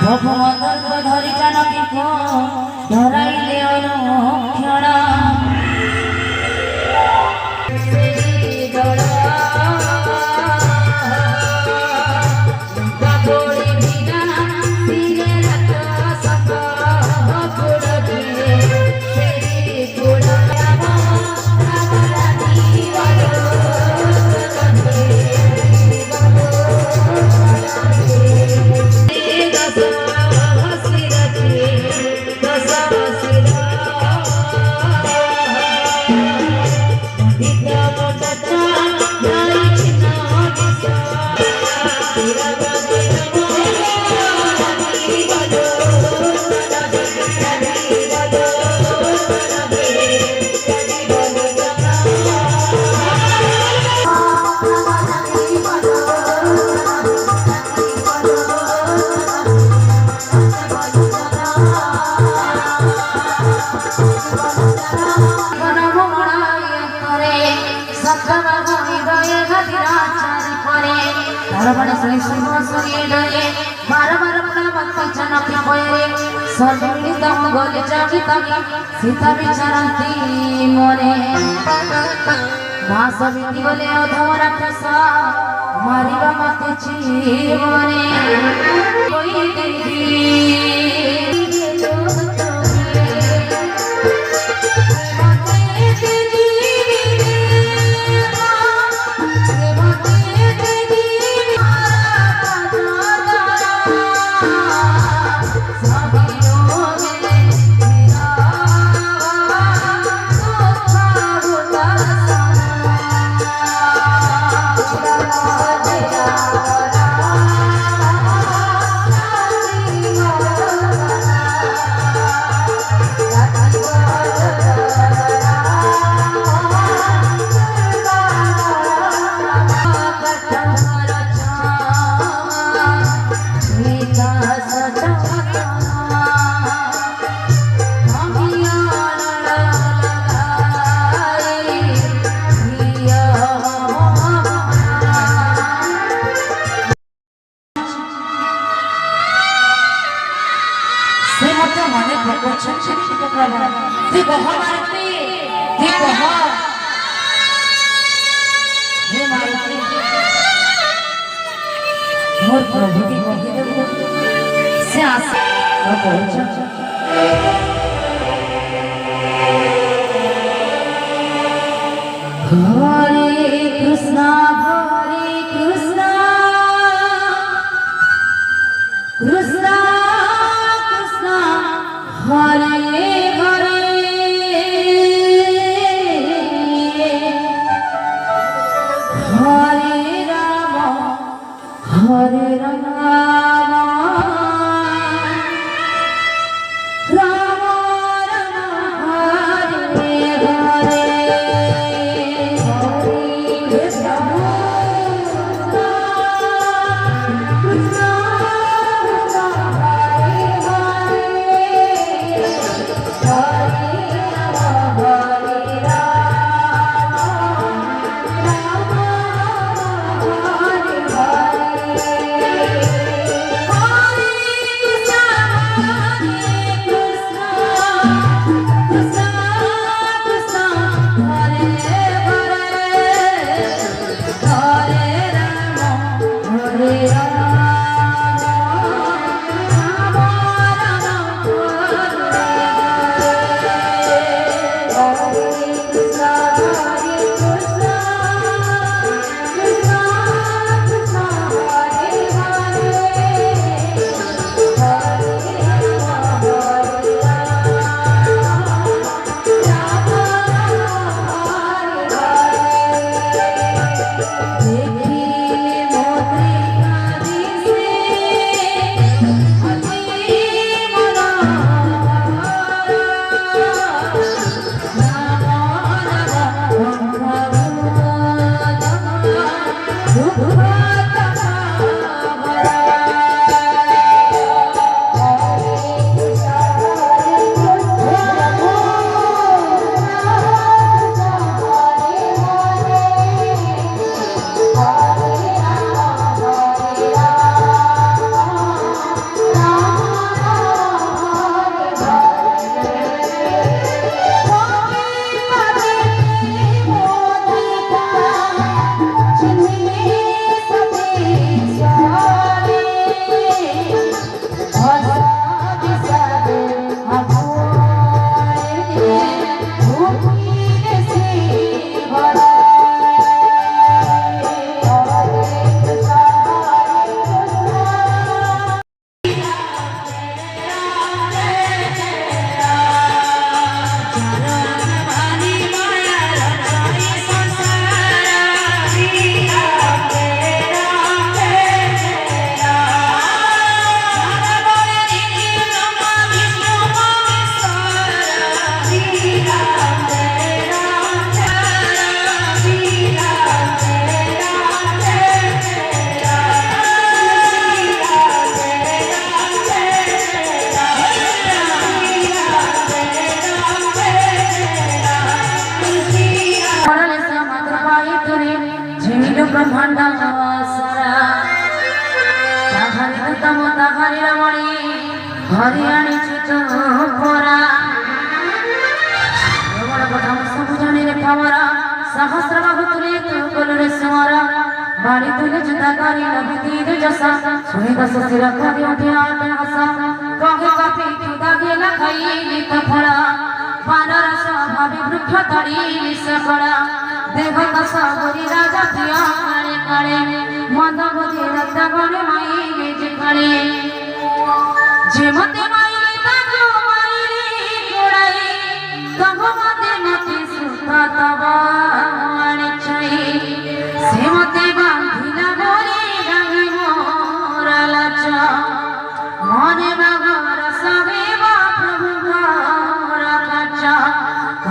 भगवंत धरी जानकी को धराइले अनुक्षण सीता विचारती मोरे घास बिंदी गले अधम राक्षस मारिबा मते मोरे कोई राधा हरि रमणी हरियाणी चितोरा बड़ बड़ सब जाने रे पावरा सहस्र बाहु तुले तू कोलरे समरा बाड़ी तुले जुदाकारी लगी तीर जसा सुनी दस सिरा करी उठे आटे हसा कहे कपी खुदा गेला खाई गीत फड़ा पानर स्वाभावी वृक्ष तड़ी सकड़ा देह दशा गोरी राजा प्रिया काले काले मद बुद्धि रक्त गणे माई निज काले जे मते माई ताको माई गोड़ाई तब मते मते सुता तबा माने छई से मते बांधिला गोरी रंगी मोरा लाचा मने बागर सबे बा प्रभु घरा काचा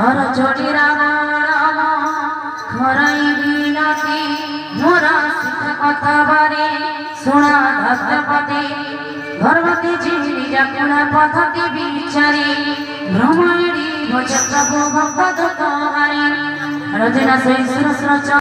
घर जोड़ी रावण खराई बिनाती मोरा सिद्ध कथा बारे सुना धत्तपति भरवती झिझिरी जाकुना पथती बिचारी भ्रमणी भजत प्रभु भक्त दुख हारी रजना सही सुरसुर